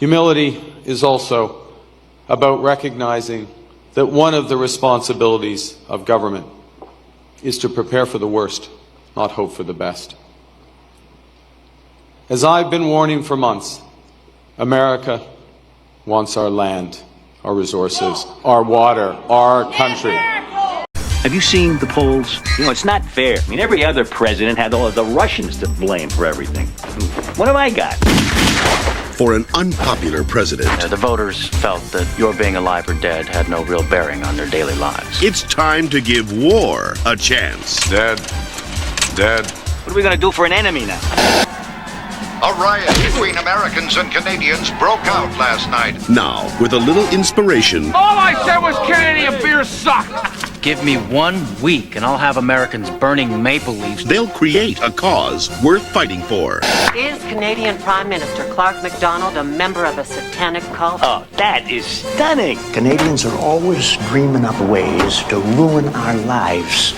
Humility is also about recognizing that one of the responsibilities of government is to prepare for the worst, not hope for the best. As I've been warning for months, America wants our land, our resources, our water, our country. Have you seen the polls? You know, it's not fair. I mean, every other president had all of the Russians to blame for everything. What have I got? For an unpopular president, the voters felt that your being alive or dead had no real bearing on their daily lives. it's time to give war a chance. Dead. What are we going to do for an enemy now? A riot between Americans and Canadians broke out last night. Now, with a little inspiration, All I said was Canadian beer sucked. Give me 1 week and I'll have Americans burning maple leaves. they'll create a cause worth fighting for. Is Canadian Prime Minister Clark MacDonald a member of a satanic cult? Oh, that is stunning. Canadians are always dreaming up ways to ruin our lives.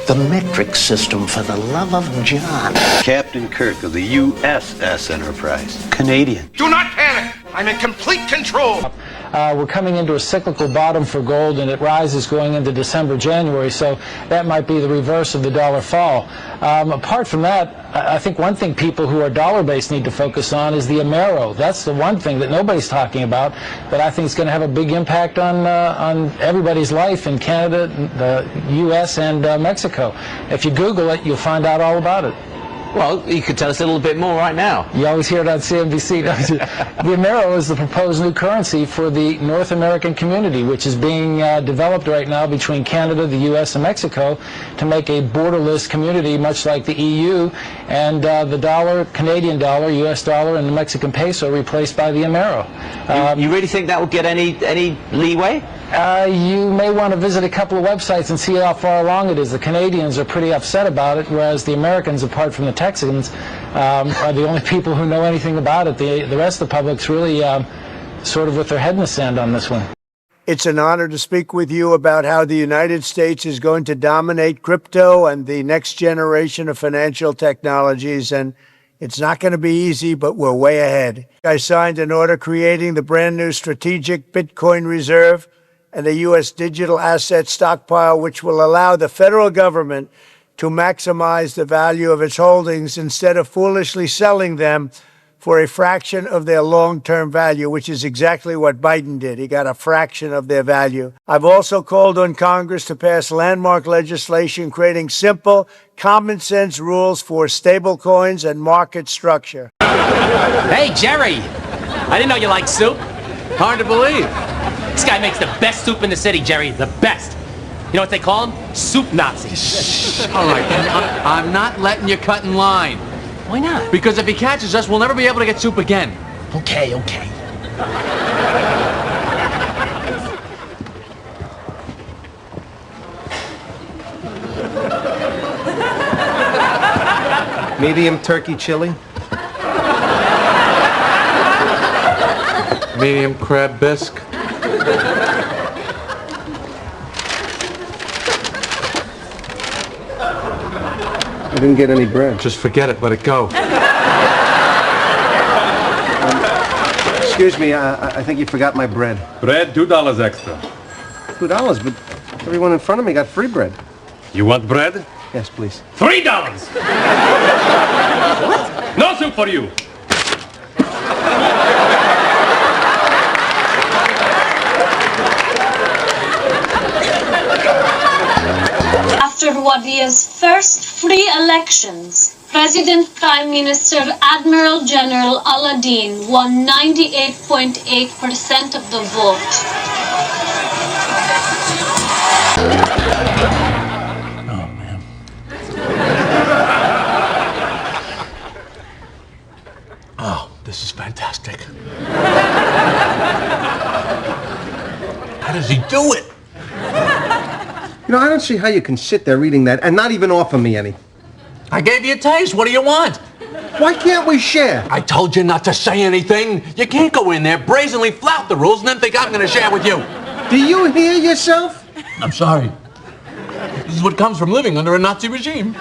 The metric system, for the love of John. Captain Kirk of the USS Enterprise. Canadian. Do not panic. I'm in complete control. We're coming into a cyclical bottom for gold, and it rises going into December, January, so that might be the reverse of the dollar fall. Apart from that, I think one thing people who are dollar-based need to focus on is the Amero. That's the one thing that nobody's talking about, but I think it's going to have a big impact on everybody's life in Canada, the U.S., and Mexico. If you Google it, you'll find out all about it. Well, you could tell us a little bit more right now. You always hear it on CNBC. The Amero is the proposed new currency for the North American community, which is being developed right now between Canada, the U.S., and Mexico to make a borderless community, much like the EU, and the dollar, Canadian dollar, U.S. dollar, and the Mexican peso replaced by the Amero. You really think that will get any leeway? You may want to visit a couple of websites and see how far along it is. The Canadians are pretty upset about it, whereas the Americans, apart from the Texans, are the only people who know anything about it. The rest of the public's really sort of with their head in the sand on this one. It's an honor to speak with you about how the United States is going to dominate crypto and the next generation of financial technologies. And it's not going to be easy, but we're way ahead. I signed an order creating the brand new strategic Bitcoin reserve and a U.S. digital asset stockpile, which will allow the federal government to maximize the value of its holdings instead of foolishly selling them for a fraction of their long-term value, which is exactly what Biden did. He got a fraction of their value. I've also called on Congress to pass landmark legislation creating simple, common-sense rules for stablecoins and market structure. Hey, Jerry! I didn't know you liked soup. Hard to believe. This guy makes the best soup in the city, Jerry. The best. You know what they call him? Soup Nazi. All right, I'm not letting you cut in line. Why not? Because if he catches us, we'll never be able to get soup again. Okay. Medium turkey chili. Medium crab bisque. I didn't get any bread. Just forget it, let it go. Excuse me, I think you forgot my bread. Bread, $2 extra. $2, but everyone in front of me got free bread. You want bread? Yes, please. $3! What? No soup for you. After Wadia's first free elections, President Prime Minister Admiral General Aladdin won 98.8% of the vote. Oh, man. Oh, this is fantastic. How does he do it? You know, I don't see how you can sit there reading that and not even offer me any. I gave you a taste. What do you want? Why can't we share? I told you not to say anything. You can't go in there, brazenly flout the rules, and then think I'm going to share with you. Do you hear yourself? I'm sorry. This is what comes from living under a Nazi regime.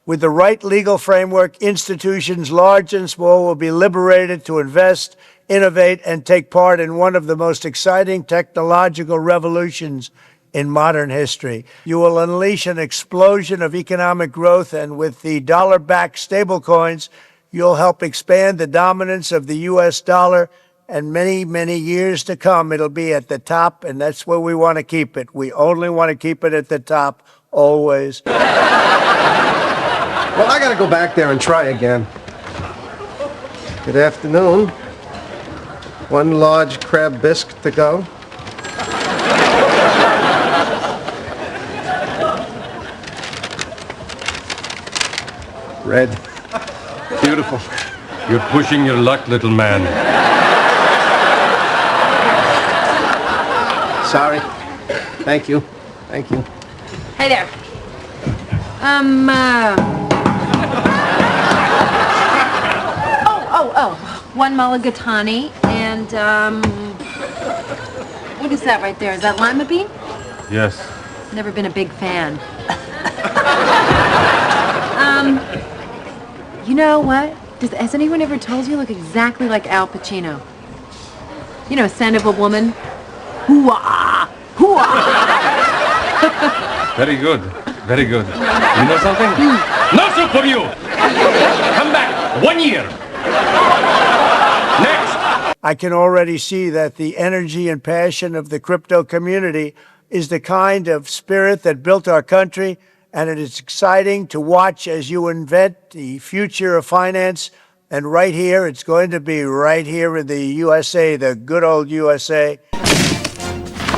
With the right legal framework, institutions large and small will be liberated to invest innovate, and take part in one of the most exciting technological revolutions in modern history. You will unleash an explosion of economic growth, and with the dollar-backed stablecoins, you'll help expand the dominance of the U.S. dollar, and many, many years to come, it'll be at the top, and that's where we want to keep it. We only want to keep it at the top, always. Well, I gotta go back there and try again. Good afternoon. One large crab bisque to go. Red. Beautiful. You're pushing your luck, little man. Sorry. Thank you. Thank you. Hey there. One mulligatawny and, what is that right there? Is that lima bean? Yes. Never been a big fan. You know what? Has anyone ever told you look exactly like Al Pacino? You know, Scent of a Woman? Hoo-ah! Hoo-ah! Very good. Very good. You know something? No soup for you! Come back 1 year! Next! I can already see that the energy and passion of the crypto community is the kind of spirit that built our country, and it is exciting to watch as you invent the future of finance. And right here, it's going to be right here in the USA, the good old USA.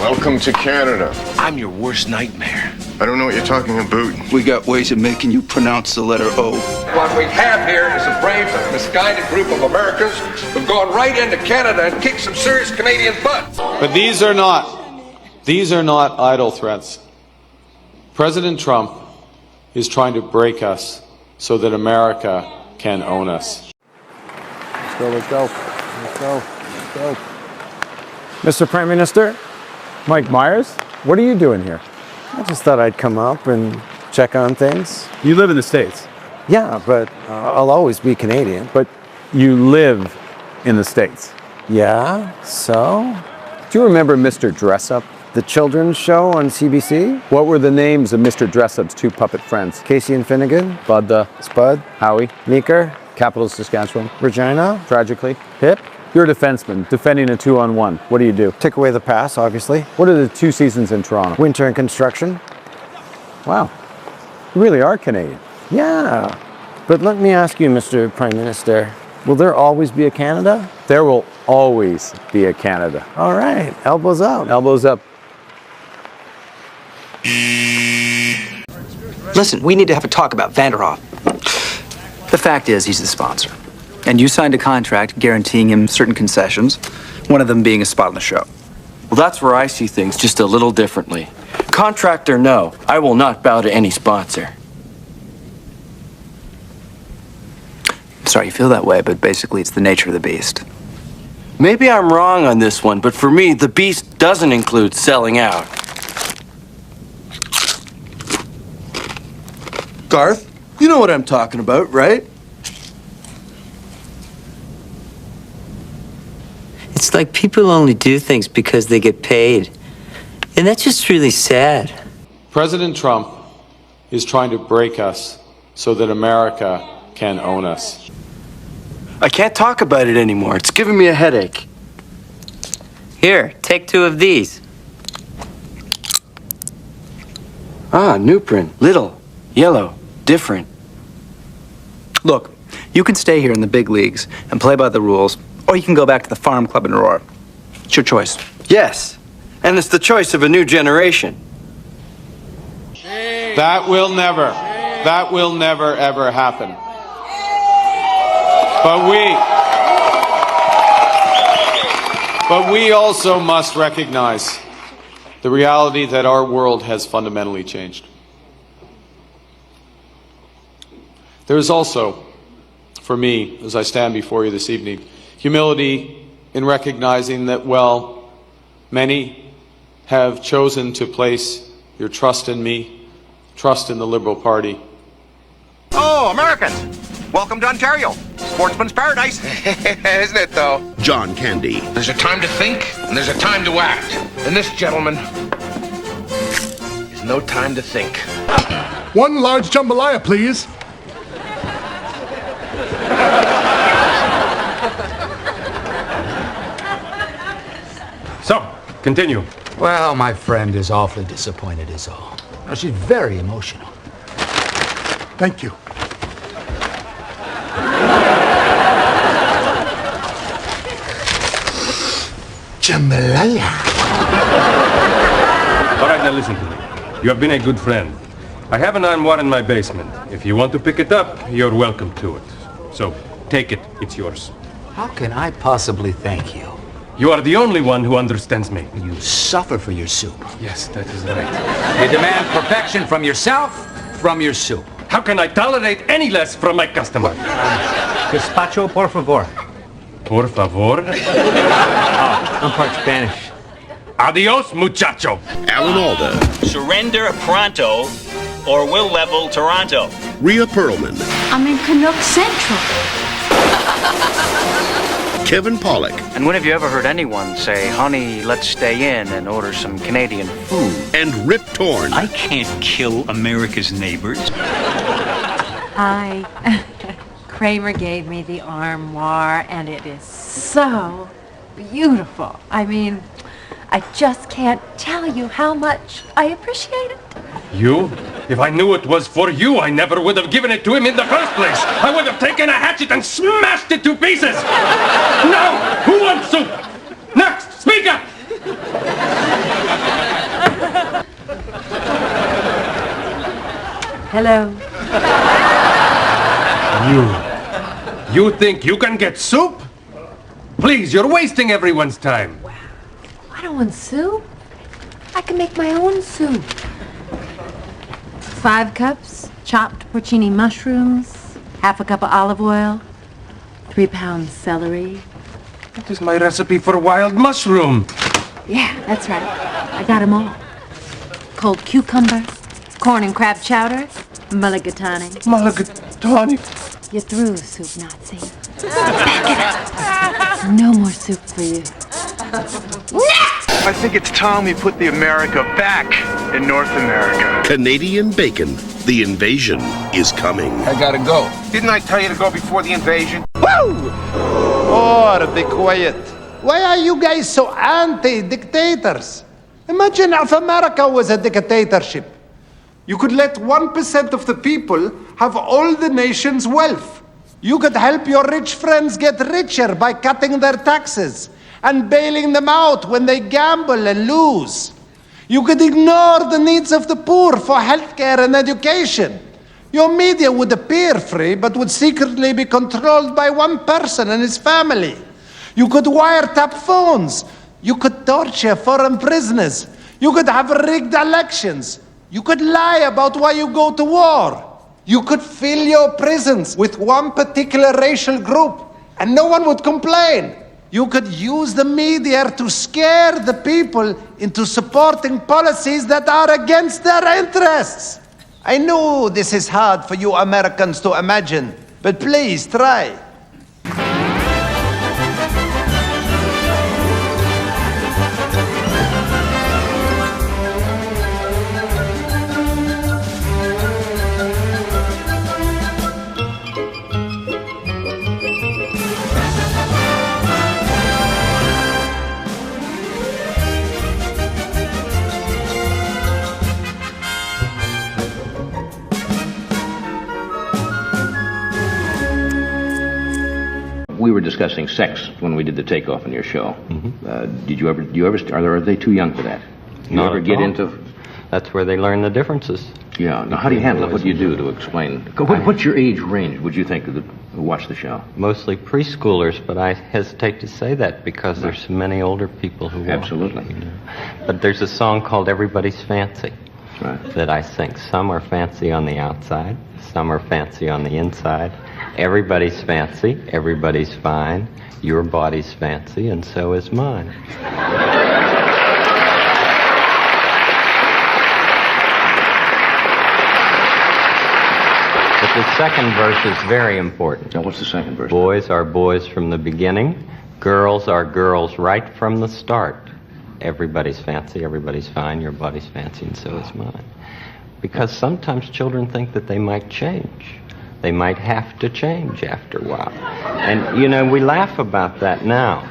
Welcome to Canada. I'm your worst nightmare. I don't know what you're talking about. We got ways of making you pronounce the letter O. What we have here is a brave and misguided group of Americans who've gone right into Canada and kicked some serious Canadian butt. But these are not idle threats. President Trump is trying to break us so that America can own us. Let's go. Mr. Prime Minister, Mike Myers, what are you doing here? I just thought I'd come up and check on things. You live in the States. Yeah, but I'll always be Canadian. But you live in the States. Yeah, so? Do you remember Mr. Dress-Up? The children's show on CBC? What were the names of Mr. Dress-Up's two puppet friends? Casey and Finnegan? Bud the Spud? Howie? Meeker? Capital Saskatchewan? Regina? Tragically? Hip? You're a defenseman, defending a 2-on-1. What do? Take away the pass, obviously. What are the two seasons in Toronto? Winter and construction. Wow. You really are Canadian. Yeah. But let me ask you, Mr. Prime Minister, will there always be a Canada? There will always be a Canada. All right. Elbows up. Elbows up. Listen, we need to have a talk about Vanderhoff. The fact is, he's the sponsor. And you signed a contract guaranteeing him certain concessions, one of them being a spot on the show. Well, that's where I see things just a little differently. Contract or no, I will not bow to any sponsor. I'm sorry you feel that way, but basically it's the nature of the beast. Maybe I'm wrong on this one, but for me, the beast doesn't include selling out. Garth, you know what I'm talking about, right? It's like people only do things because they get paid. And that's just really sad. President Trump is trying to break us so that America can own us. I can't talk about it anymore. It's giving me a headache. Here, take 2 of these. Ah, new print. Little, yellow, different. Look, you can stay here in the big leagues and play by the rules, or you can go back to the farm club in Aurora. It's your choice. Yes, and it's the choice of a new generation. That will never ever happen. But we also must recognize the reality that our world has fundamentally changed. There is also, for me, as I stand before you this evening, humility in recognizing that, well, many have chosen to place your trust in me, trust in the Liberal Party. Oh, Americans! Welcome to Ontario. sportsman's paradise. Isn't it, though? John Candy. There's a time to think, and there's a time to act. And this, gentlemen, is no time to think. One large jambalaya, please. So, continue. Well, my friend is awfully disappointed is all. Now, she's very emotional. Thank you. Jambalaya. All right, now listen to me. You have been a good friend. I have an armoire in my basement. If you want to pick it up, you're welcome to it. So, take it. It's yours. How can I possibly thank you? You are the only one who understands me. You suffer for your soup. Yes, that is right. You demand perfection from yourself, from your soup. How can I tolerate any less from my customer? Gazpacho, por favor. Por favor? I'm part Spanish. Adios, muchacho. Alan Alda. Surrender pronto, or we'll level Toronto. Rhea Perlman. I'm in Canuck Central. Kevin Pollak. And when have you ever heard anyone say, honey, let's stay in and order some Canadian food? And Rip Torn. I can't kill America's neighbors. Hi. Kramer gave me the armoire, and it is so beautiful. I mean, I just can't tell you how much I appreciate it. You? If I knew it was for you, I never would have given it to him in the first place. I would have taken a hatchet and smashed it to pieces. Now, who wants soup? Next, speak up! Hello. You think you can get soup? Please, you're wasting everyone's time. I don't want soup. I can make my own soup. 5 cups chopped porcini mushrooms, half a cup of olive oil, 3 pounds celery. That is my recipe for wild mushroom. Yeah, that's right. I got 'em all. Cold cucumber, corn and crab chowder, mulligatawny. Mulligatawny? You're through, soup Nazi. Back it up. No more soup for you. I think it's time we put the America back in North America. Canadian bacon. The invasion is coming. I gotta go. Didn't I tell you to go before the invasion? Woo! Oh, be quiet. Why are you guys so anti-dictators? Imagine if America was a dictatorship. You could let 1% of the people have all the nation's wealth. You could help your rich friends get richer by cutting their taxes and bailing them out when they gamble and lose. You could ignore the needs of the poor for healthcare and education. Your media would appear free, but would secretly be controlled by one person and his family. You could wiretap phones. You could torture foreign prisoners. You could have rigged elections. You could lie about why you go to war. You could fill your prisons with one particular racial group, and no one would complain. You could use the media to scare the people into supporting policies that are against their interests. I know this is hard for you Americans to imagine, but please try. We were discussing sex when we did the takeoff on your show. Are they too young for that? You Not ever at get all. into? That's where they learn the differences. Yeah. Now, how do you handle it? What do you do to explain? What's your age range, would you think, who watch the show? Mostly preschoolers, but I hesitate to say that because there's so many older people who watch. Absolutely. You know. But there's a song called Everybody's Fancy that I sing. Some are fancy on the outside, some are fancy on the inside. Everybody's fancy, everybody's fine. Your body's fancy, and so is mine. the second verse is very important. Now, what's the second verse? Boys are boys from the beginning. Girls are girls right from the start. Everybody's fancy, everybody's fine, your body's fancy, and so is mine. Because sometimes children think that they might change. They might have to change after a while. And, you know, we laugh about that now.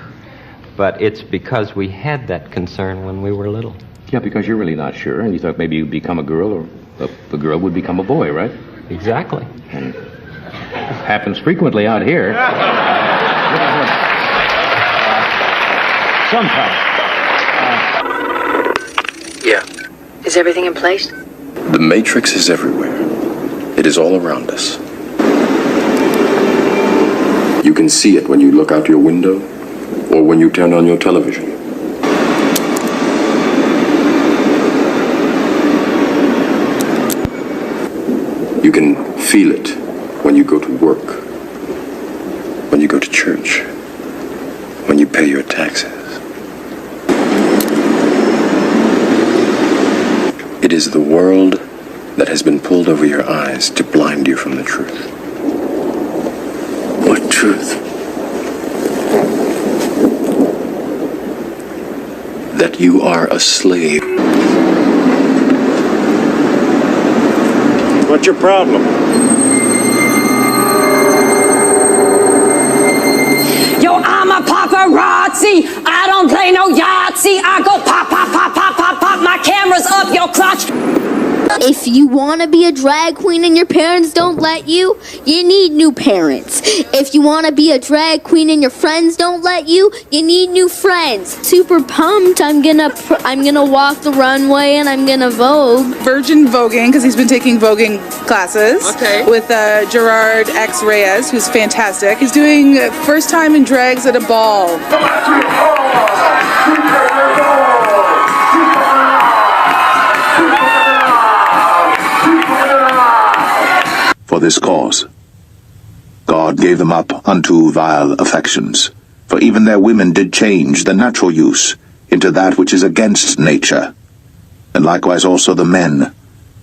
But it's because we had that concern when we were little. Yeah, because you're really not sure, and you thought maybe you'd become a girl, or a girl would become a boy, right? Exactly. And happens frequently out here. Sometimes. Yeah. Is everything in place? The Matrix is everywhere. It is all around us. You can see it when you look out your window or when you turn on your television. You can feel it when you go to work, when you go to church, when you pay your taxes. It is the world that has been pulled over your eyes to blind you from the truth. What truth? That you are a slave. What's your problem? Yo, I'm a paparazzi. I don't play no Yahtzee. I go pop, pop, pop, pop, pop, pop. My camera's up your crotch. If you want to be a drag queen and your parents don't let you, you need new parents. If you want to be a drag queen and your friends don't let you, you need new friends. Super pumped. I'm gonna walk the runway and I'm gonna vogue. Virgin voguing, because he's been taking voguing classes with Gerard X Reyes, who's fantastic. He's doing first time in drags at a ball. For this cause, God gave them up unto vile affections. For even their women did change the natural use into that which is against nature. And likewise also the men,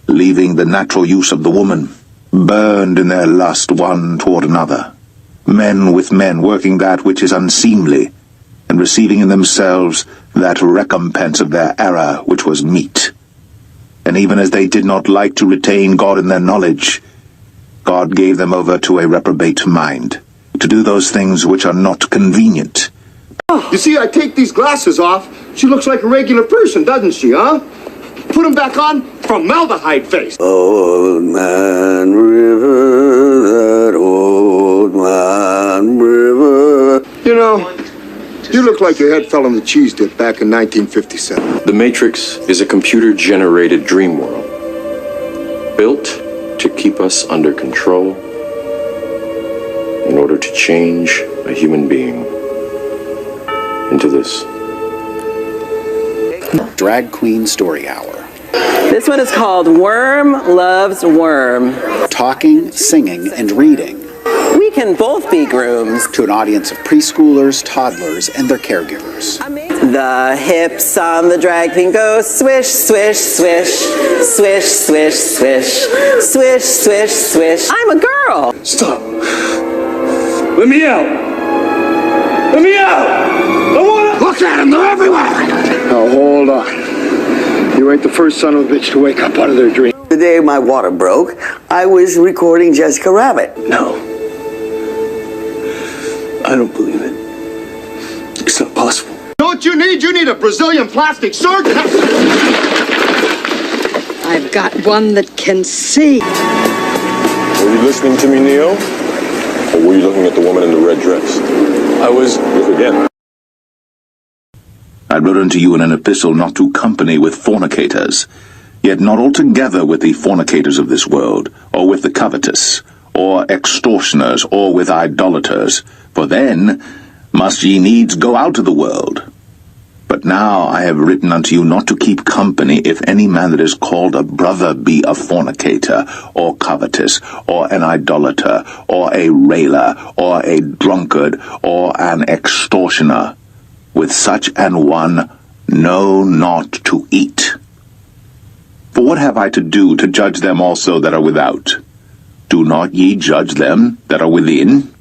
leaving the natural use of the woman, burned in their lust one toward another. Men with men working that which is unseemly, and receiving in themselves that recompense of their error which was meet. And even as they did not like to retain God in their knowledge, God gave them over to a reprobate mind, to do those things which are not convenient. You see, I take these glasses off, she looks like a regular person, doesn't she, huh? Put them back on, formaldehyde face. Old Man River, that old man river. You know, you look like your head fell on the cheese dip back in 1957. The Matrix is a computer-generated dream world, built to keep us under control in order to change a human being into this. Drag Queen Story Hour. This one is called Worm Loves Worm. Talking, singing, and reading. We can both be grooms. To an audience of preschoolers, toddlers, and their caregivers. The hips on the drag queen go swish, swish, swish, swish, swish, swish, swish, swish, swish. I'm a girl. Stop. Let me out. Let me out. I want to... Look at them. They're everywhere. Now, hold on. You ain't the first son of a bitch to wake up out of their dream. The day my water broke, I was recording Jessica Rabbit. No. I don't believe it. It's not possible. You know what you need? You need a Brazilian plastic surgeon. I've got one that can see. Were you listening to me, Neo? Or were you looking at the woman in the red dress? I was. Look again. I wrote unto you in an epistle not to company with fornicators, yet not altogether with the fornicators of this world, or with the covetous, or extortioners, or with idolaters, for then must ye needs go out of the world. But now I have written unto you not to keep company if any man that is called a brother be a fornicator, or covetous, or an idolater, or a railer, or a drunkard, or an extortioner. With such an one, know not to eat. For what have I to do to judge them also that are without? Do not ye judge them that are within?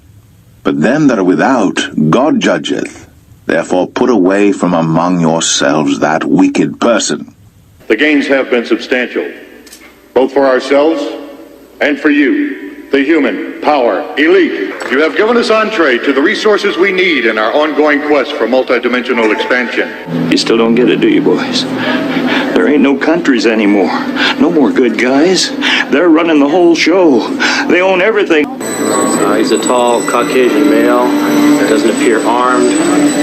But them that are without God judgeth. Therefore put away from among yourselves that wicked person. The gains have been substantial, both for ourselves and for you, the human power elite. You have given us entree to the resources we need in our ongoing quest for multidimensional expansion. You still don't get it, do you, boys? There ain't no countries anymore. No more good guys. They're running the whole show. They own everything. He's a tall, Caucasian male, doesn't appear armed,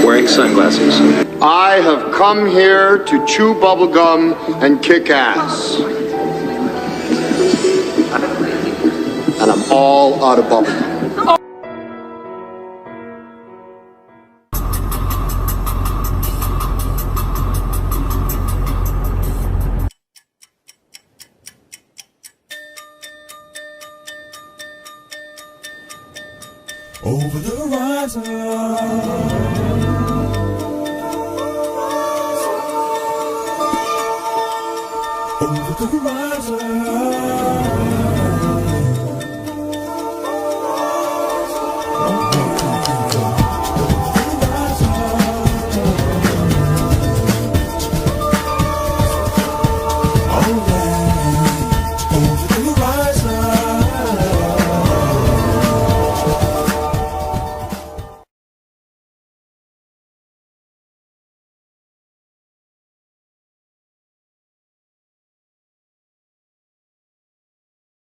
wearing sunglasses. I have come here to chew bubblegum and kick ass. And I'm all out of bubblegum. Over the horizon, over the horizon.